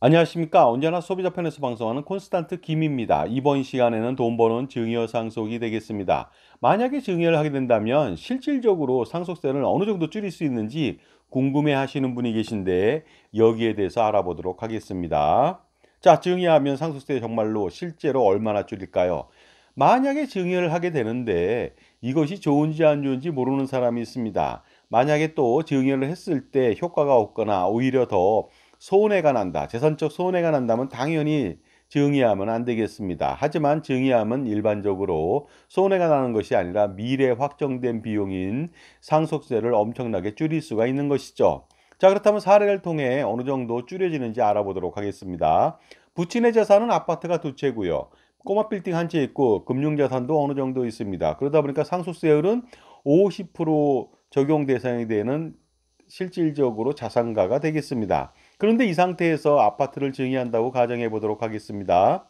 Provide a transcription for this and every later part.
안녕하십니까. 언제나 소비자 편에서 방송하는 콘스탄트 김입니다. 이번 시간에는 돈 버는 증여 상속이 되겠습니다. 만약에 증여를 하게 된다면 실질적으로 상속세를 어느 정도 줄일 수 있는지 궁금해 하시는 분이 계신데 여기에 대해서 알아보도록 하겠습니다. 자, 증여하면 상속세 정말로 실제로 얼마나 줄일까요? 만약에 증여를 하게 되는데 이것이 좋은지 안 좋은지 모르는 사람이 있습니다. 만약에 또 증여를 했을 때 효과가 없거나 오히려 더 손해가 난다. 재산적 손해가 난다면 당연히 증여하면 안 되겠습니다. 하지만 증여하면 일반적으로 손해가 나는 것이 아니라 미래 확정된 비용인 상속세를 엄청나게 줄일 수가 있는 것이죠. 자, 그렇다면 사례를 통해 어느 정도 줄여지는지 알아보도록 하겠습니다. 부친의 재산은 아파트가 두 채고요. 꼬마 빌딩 한 채 있고 금융자산도 어느 정도 있습니다. 그러다 보니까 상속세율은 50% 적용 대상이 되는 실질적으로 자산가가 되겠습니다. 그런데 이 상태에서 아파트를 증여한다고 가정해 보도록 하겠습니다.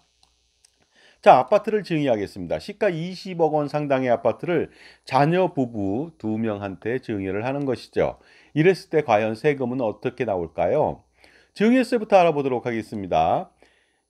자, 아파트를 증여하겠습니다. 시가 20억 원 상당의 아파트를 자녀 부부 2명한테 증여를 하는 것이죠. 이랬을 때 과연 세금은 어떻게 나올까요? 증여세부터 알아보도록 하겠습니다.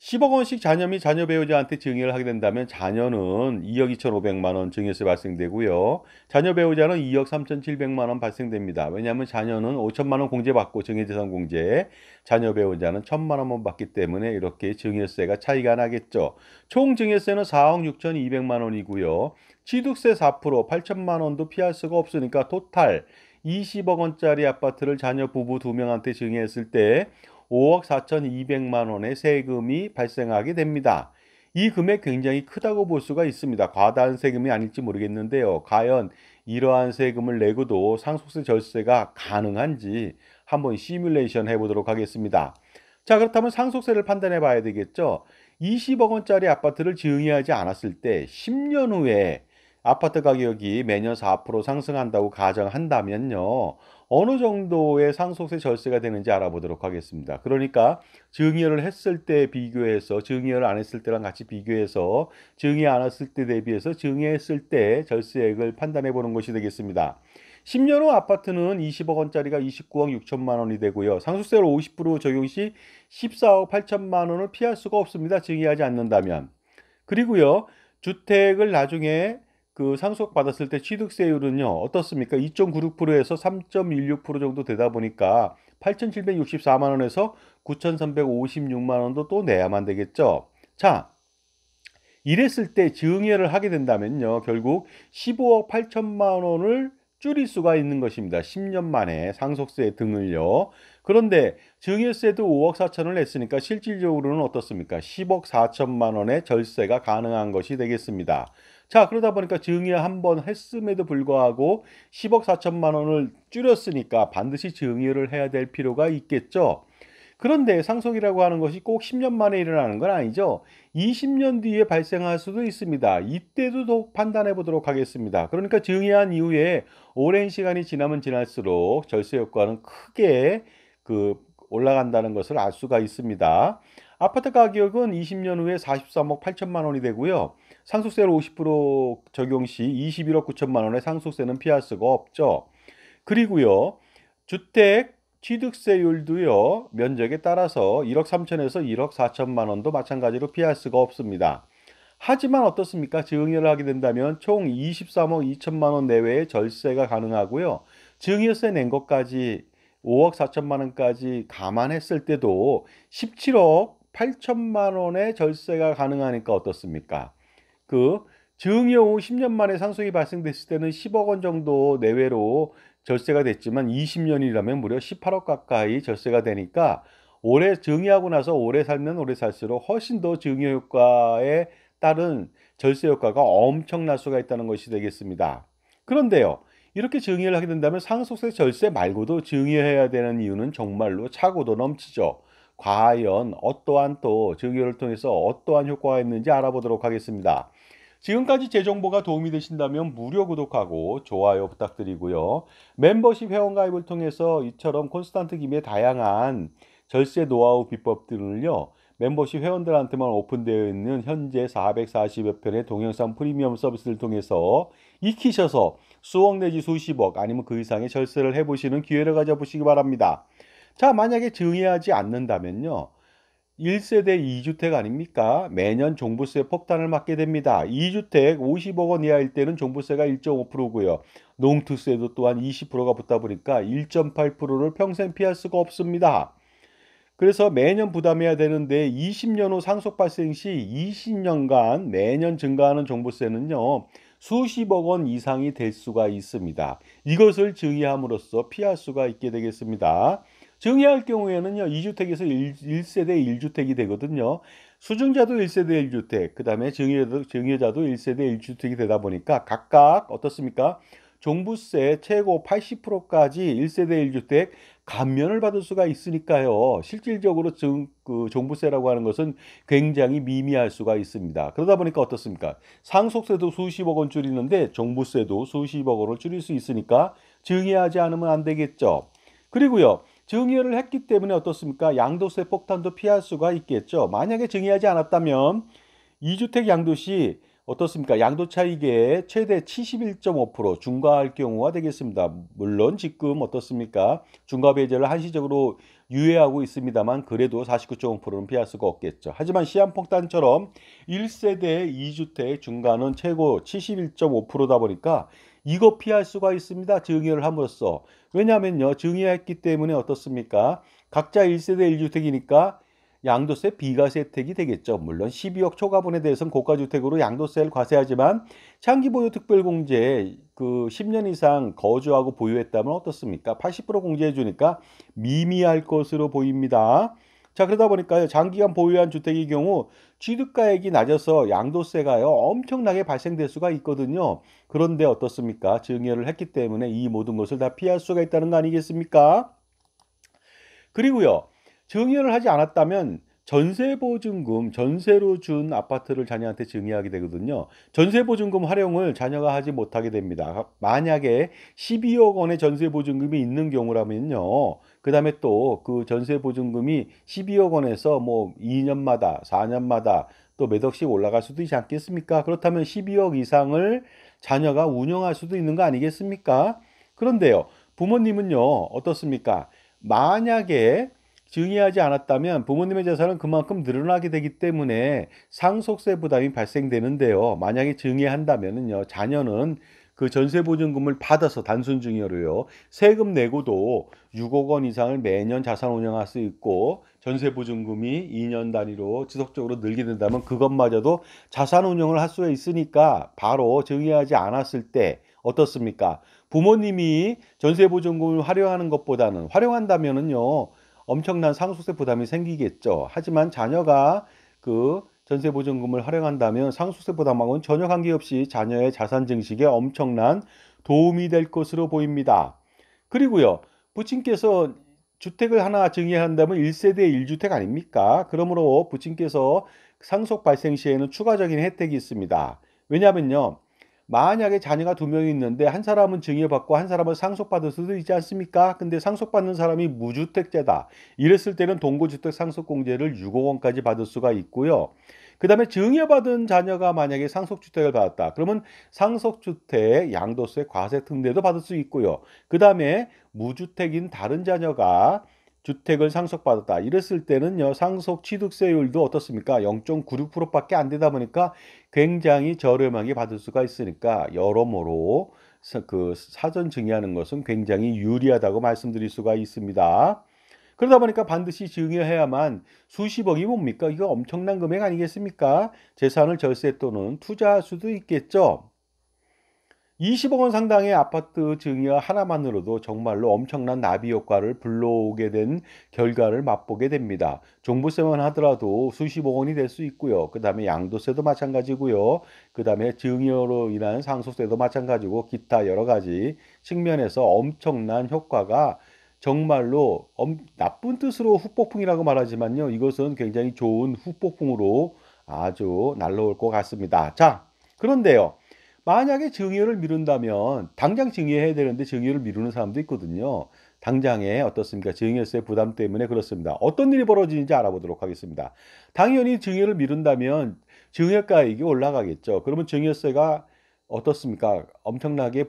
10억 원씩 자녀 및 자녀 배우자한테 증여를 하게 된다면 자녀는 2억 2,500만 원 증여세 발생되고요. 자녀 배우자는 2억 3,700만 원 발생됩니다. 왜냐하면 자녀는 5천만 원 공제받고 증여재산 공제, 자녀 배우자는 1,000만 원만 받기 때문에 이렇게 증여세가 차이가 나겠죠. 총 증여세는 4억 6,200만 원이고요. 취득세 4% 8천만 원도 피할 수가 없으니까 토탈 20억 원짜리 아파트를 자녀 부부 2명한테 증여했을 때 5억 4,200만 원의 세금이 발생하게 됩니다. 이 금액 굉장히 크다고 볼 수가 있습니다. 과다한 세금이 아닐지 모르겠는데요. 과연 이러한 세금을 내고도 상속세 절세가 가능한지 한번 시뮬레이션 해보도록 하겠습니다. 자, 그렇다면 상속세를 판단해 봐야 되겠죠. 20억 원짜리 아파트를 증여하지 않았을 때 10년 후에 아파트 가격이 매년 4% 상승한다고 가정한다면요. 어느 정도의 상속세 절세가 되는지 알아보도록 하겠습니다. 그러니까 증여를 했을 때 비교해서 증여를 안 했을 때랑 같이 비교해서 증여 안 했을 때 대비해서 증여했을 때 절세액을 판단해 보는 것이 되겠습니다. 10년 후 아파트는 20억 원짜리가 29억 6천만 원이 되고요. 상속세를 50% 적용 시 14억 8천만 원을 피할 수가 없습니다. 증여하지 않는다면. 그리고요. 주택을 나중에 상속받았을 때 취득세율은요. 어떻습니까? 2.96%에서 3.16% 정도 되다 보니까 8,764만 원에서 9,356만 원도 또 내야만 되겠죠. 자, 이랬을 때 증여를 하게 된다면요. 결국 15억 8천만 원을 줄일 수가 있는 것입니다. 10년 만에 상속세 등을요. 그런데 증여세도 5억 4천을 냈으니까 실질적으로는 어떻습니까? 10억 4천만 원의 절세가 가능한 것이 되겠습니다. 자, 그러다 보니까 증여 한 번 했음에도 불구하고 10억 4천만 원을 줄였으니까 반드시 증여를 해야 될 필요가 있겠죠. 그런데 상속이라고 하는 것이 꼭 10년 만에 일어나는 건 아니죠. 20년 뒤에 발생할 수도 있습니다. 이때도 더 판단해 보도록 하겠습니다. 그러니까 증여한 이후에 오랜 시간이 지나면 지날수록 절세 효과는 크게 그 올라간다는 것을 알 수가 있습니다. 아파트 가격은 20년 후에 43억 8천만 원이 되고요. 상속세를 50% 적용 시 21억 9천만 원의 상속세는 피할 수가 없죠. 그리고요. 주택 취득세율도요. 면적에 따라서 1억 3천에서 1억 4천만 원도 마찬가지로 피할 수가 없습니다. 하지만 어떻습니까? 증여를 하게 된다면 총 23억 2천만 원 내외의 절세가 가능하고요. 증여세 낸 것까지 5억 4천만 원까지 감안했을 때도 17억 8천만 원의 절세가 가능하니까 어떻습니까? 그 증여 후 10년 만에 상속이 발생됐을 때는 10억 원 정도 내외로 절세가 됐지만 20년이라면 무려 18억 가까이 절세가 되니까 오래 증여하고 나서 오래 살면 오래 살수록 훨씬 더 증여 효과에 따른 절세 효과가 엄청날 수가 있다는 것이 되겠습니다. 그런데요. 이렇게 증여를 하게 된다면 상속세 절세 말고도 증여해야 되는 이유는 정말로 차고도 넘치죠. 과연 어떠한 또 증여를 통해서 어떠한 효과가 있는지 알아보도록 하겠습니다. 지금까지 제 정보가 도움이 되신다면 무료 구독하고 좋아요 부탁드리고요. 멤버십 회원가입을 통해서 이처럼 콘스탄트 김의 다양한 절세 노하우 비법들을요. 멤버십 회원들한테만 오픈되어 있는 현재 440여 편의 동영상 프리미엄 서비스를 통해서 익히셔서 수억 내지 수십억 아니면 그 이상의 절세를 해보시는 기회를 가져보시기 바랍니다. 자, 만약에 증여하지 않는다면요. 1세대 2주택 아닙니까? 매년 종부세 폭탄을 맞게 됩니다. 2주택 50억 원 이하일 때는 종부세가 1.5%고요. 농투세도 또한 20%가 붙다 보니까 1.8%를 평생 피할 수가 없습니다. 그래서 매년 부담해야 되는데 20년 후 상속 발생 시 20년간 매년 증가하는 종부세는요. 수십억 원 이상이 될 수가 있습니다. 이것을 증여함으로써 피할 수가 있게 되겠습니다. 증여할 경우에는요. 2주택에서 1세대 1주택이 되거든요. 수증자도 1세대 1주택, 그다음에 증여자도 1세대 1주택이 되다 보니까 각각 어떻습니까? 종부세 최고 80%까지 1세대 1주택 감면을 받을 수가 있으니까요. 실질적으로 종부세라고 하는 것은 굉장히 미미할 수가 있습니다. 그러다 보니까 어떻습니까? 상속세도 수십억 원 줄이는데 종부세도 수십억 원을 줄일 수 있으니까 증여하지 않으면 안 되겠죠. 그리고요. 증여를 했기 때문에 어떻습니까? 양도세 폭탄도 피할 수가 있겠죠. 만약에 증여하지 않았다면 2주택 양도시 어떻습니까? 양도 차익의 최대 71.5% 중과할 경우가 되겠습니다. 물론 지금 어떻습니까? 중과 배제를 한시적으로 유예하고 있습니다만 그래도 49.5%는 피할 수가 없겠죠. 하지만 시한폭탄처럼 1세대 2주택 중과는 최고 71.5%다 보니까 이거 피할 수가 있습니다. 증여를 함으로써. 왜냐하면요. 증여했기 때문에 어떻습니까? 각자 1세대 1주택이니까 양도세 비과세 혜택이 되겠죠. 물론 12억 초과분에 대해서는 고가주택으로 양도세를 과세하지만 장기보유 특별공제 10년 이상 거주하고 보유했다면 어떻습니까? 80% 공제해 주니까 미미할 것으로 보입니다. 자, 그러다 보니까요. 장기간 보유한 주택의 경우 취득가액이 낮아서 양도세가요. 엄청나게 발생될 수가 있거든요. 그런데 어떻습니까? 증여를 했기 때문에 이 모든 것을 다 피할 수가 있다는 거 아니겠습니까? 그리고요. 증여를 하지 않았다면 전세보증금, 전세로 준 아파트를 자녀한테 증여하게 되거든요. 전세보증금 활용을 자녀가 하지 못하게 됩니다. 만약에 12억 원의 전세보증금이 있는 경우라면요. 그 다음에 또 그 전세보증금이 12억 원에서 뭐 2년마다, 4년마다 또 몇 억씩 올라갈 수도 있지 않겠습니까? 그렇다면 12억 이상을 자녀가 운영할 수도 있는 거 아니겠습니까? 그런데요. 부모님은요. 어떻습니까? 만약에 증여하지 않았다면 부모님의 재산은 그만큼 늘어나게 되기 때문에 상속세 부담이 발생되는데요. 만약에 증여한다면은요, 자녀는 그 전세보증금을 받아서 단순 증여로요, 세금 내고도 6억 원 이상을 매년 자산 운영할 수 있고 전세보증금이 2년 단위로 지속적으로 늘게 된다면 그것마저도 자산 운영을 할 수가 있으니까 바로 증여하지 않았을 때 어떻습니까? 부모님이 전세보증금을 활용하는 것보다는 활용한다면은요. 엄청난 상속세 부담이 생기겠죠. 하지만 자녀가 그 전세보증금을 활용한다면 상속세 부담하고는 전혀 관계없이 자녀의 자산 증식에 엄청난 도움이 될 것으로 보입니다. 그리고요. 부친께서 주택을 하나 증여한다면 1세대 1주택 아닙니까? 그러므로 부친께서 상속 발생 시에는 추가적인 혜택이 있습니다. 왜냐하면요. 만약에 자녀가 두 명이 있는데 한 사람은 증여받고 한 사람은 상속받을 수도 있지 않습니까? 근데 상속받는 사람이 무주택자다. 이랬을 때는 동거주택 상속공제를 6억 원까지 받을 수가 있고요. 그 다음에 증여받은 자녀가 만약에 상속주택을 받았다. 그러면 상속주택 양도세 과세 특례도 받을 수 있고요. 그 다음에 무주택인 다른 자녀가 주택을 상속받았다. 이랬을 때는요, 상속 취득세율도 어떻습니까? 0.96%밖에 안 되다 보니까 굉장히 저렴하게 받을 수가 있으니까 여러모로 그 사전 증여하는 것은 굉장히 유리하다고 말씀드릴 수가 있습니다. 그러다 보니까 반드시 증여해야만 수십억이 뭡니까? 이거 엄청난 금액 아니겠습니까? 재산을 절세 또는 투자할 수도 있겠죠. 20억 원 상당의 아파트 증여 하나만으로도 정말로 엄청난 나비 효과를 불러오게 된 결과를 맛보게 됩니다. 종부세만 하더라도 수십억 원이 될 수 있고요. 그 다음에 양도세도 마찬가지고요. 그 다음에 증여로 인한 상속세도 마찬가지고 기타 여러 가지 측면에서 엄청난 효과가 정말로 나쁜 뜻으로 후폭풍이라고 말하지만요. 이것은 굉장히 좋은 후폭풍으로 아주 날라올 것 같습니다. 자, 그런데요. 만약에 증여를 미룬다면 당장 증여해야 되는데 증여를 미루는 사람도 있거든요. 당장에 어떻습니까? 증여세 부담 때문에 그렇습니다. 어떤 일이 벌어지는지 알아보도록 하겠습니다. 당연히 증여를 미룬다면 증여가액이 올라가겠죠. 그러면 증여세가 어떻습니까? 엄청나게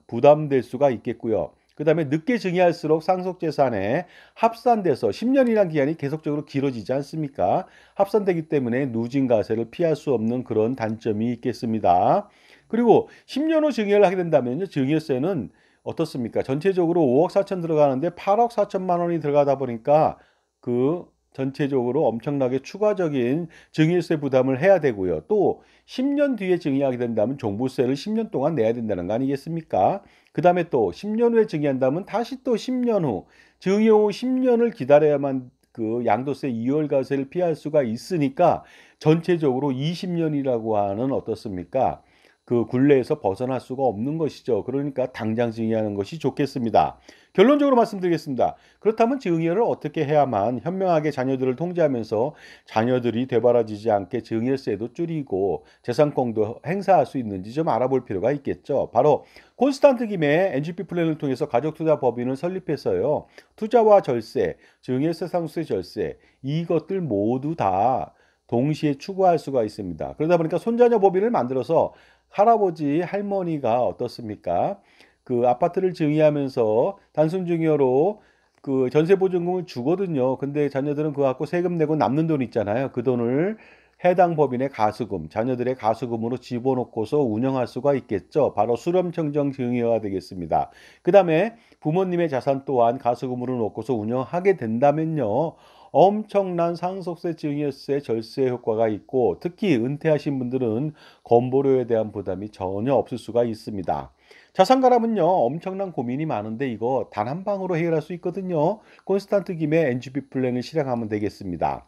부담될 수가 있겠고요. 그다음에 늦게 증여할수록 상속재산에 합산돼서 10년이라는 기간이 계속적으로 길어지지 않습니까? 합산되기 때문에 누진과세를 피할 수 없는 그런 단점이 있겠습니다. 그리고 10년 후 증여를 하게 된다면요. 증여세는 어떻습니까? 전체적으로 5억 4천 들어가는데 8억 4천만 원이 들어가다 보니까 그 전체적으로 엄청나게 추가적인 증여세 부담을 해야 되고요. 또 10년 뒤에 증여하게 된다면 종부세를 10년 동안 내야 된다는 거 아니겠습니까? 그다음에 또 10년 후에 증여한다면 다시 또 10년 후 증여 후 10년을 기다려야만 그 양도세 이월과세를 피할 수가 있으니까 전체적으로 20년이라고 하는 어떻습니까? 그 굴레에서 벗어날 수가 없는 것이죠. 그러니까 당장 증여하는 것이 좋겠습니다. 결론적으로 말씀드리겠습니다. 그렇다면 증여를 어떻게 해야만 현명하게 자녀들을 통제하면서 자녀들이 되바라지지 않게 증여세도 줄이고 재산권도 행사할 수 있는지 좀 알아볼 필요가 있겠죠. 바로 콘스탄트 김의 NGP 플랜을 통해서 가족투자법인을 설립해서요. 투자와 절세, 증여세, 상속세, 절세 이것들 모두 다 동시에 추구할 수가 있습니다. 그러다 보니까 손자녀 법인을 만들어서 할아버지, 할머니가 어떻습니까? 그 아파트를 증여하면서 단순 증여로 그 전세보증금을 주거든요. 근데 자녀들은 그거 갖고 세금 내고 남는 돈 있잖아요. 그 돈을 해당 법인의 가수금, 자녀들의 가수금으로 집어넣고서 운영할 수가 있겠죠. 바로 수렴청정 증여가 되겠습니다. 그 다음에 부모님의 자산 또한 가수금으로 넣고서 운영하게 된다면요. 엄청난 상속세, 증여세, 절세 효과가 있고 특히 은퇴하신 분들은 건보료에 대한 부담이 전혀 없을 수가 있습니다. 자산가람은요 엄청난 고민이 많은데 이거 단 한 방으로 해결할 수 있거든요. 콘스탄트 김의 NGP 플랜을 실행하면 되겠습니다.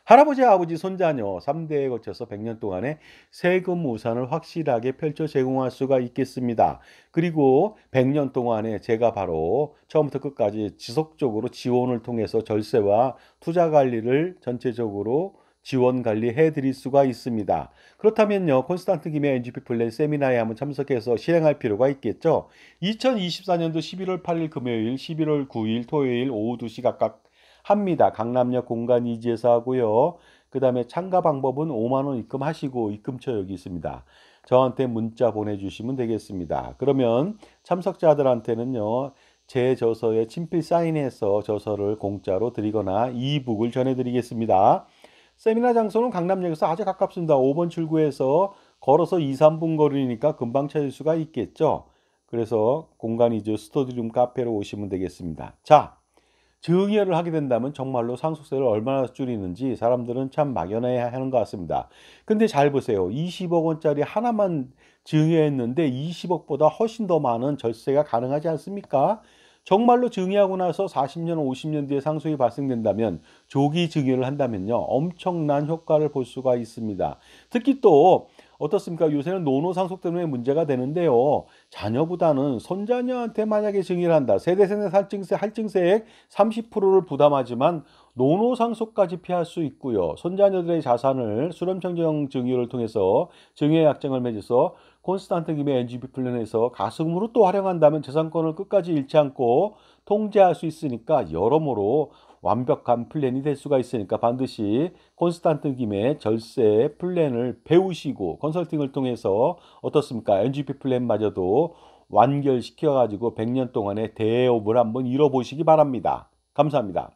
할아버지, 아버지, 손자녀 3대에 거쳐서 100년 동안의 세금 우산을 확실하게 펼쳐 제공할 수가 있겠습니다. 그리고 100년 동안에 제가 바로 처음부터 끝까지 지속적으로 지원을 통해서 절세와 투자 관리를 전체적으로 지원 관리해 드릴 수가 있습니다. 그렇다면요, 콘스탄트 김의 NGP 플랜 세미나에 한번 참석해서 실행할 필요가 있겠죠. 2024년도 11월 8일 금요일, 11월 9일 토요일 오후 2시 각각 합니다. 강남역 공간 이지에서 하고요. 그 다음에 참가 방법은 5만 원 입금하시고 입금처 여기 있습니다. 저한테 문자 보내주시면 되겠습니다. 그러면 참석자들한테는요. 제 저서에 친필 사인해서 저서를 공짜로 드리거나 이북을 전해드리겠습니다. 세미나 장소는 강남역에서 아주 가깝습니다. 5번 출구에서 걸어서 2, 3분 거리니까 금방 찾을 수가 있겠죠. 그래서 공간이죠. 스터디룸 카페로 오시면 되겠습니다. 자, 증여를 하게 된다면 정말로 상속세를 얼마나 줄이는지 사람들은 참 막연해야 하는 것 같습니다. 근데 잘 보세요. 20억 원짜리 하나만 증여했는데 20억보다 훨씬 더 많은 절세가 가능하지 않습니까? 정말로 증여하고 나서 40년, 50년 뒤에 상속이 발생된다면 조기 증여를 한다면요. 엄청난 효과를 볼 수가 있습니다. 특히 또 어떻습니까? 요새는 노노상속 때문에 문제가 되는데요. 자녀보다는 손자녀한테 만약에 증여를 한다. 세대세대 할증세액 30%를 부담하지만 노노상속까지 피할 수 있고요. 손자녀들의 자산을 수렴청정 증여를 통해서 증여 약정을 맺어서 콘스탄트 김의 NGP 플랜에서 가승으로 또 활용한다면 재산권을 끝까지 잃지 않고 통제할 수 있으니까 여러모로 완벽한 플랜이 될 수가 있으니까 반드시 콘스탄트 김의 절세 플랜을 배우시고 컨설팅을 통해서 어떻습니까? NGP 플랜마저도 완결시켜 가지고 100년 동안의 대업을 한번 이뤄보시기 바랍니다. 감사합니다.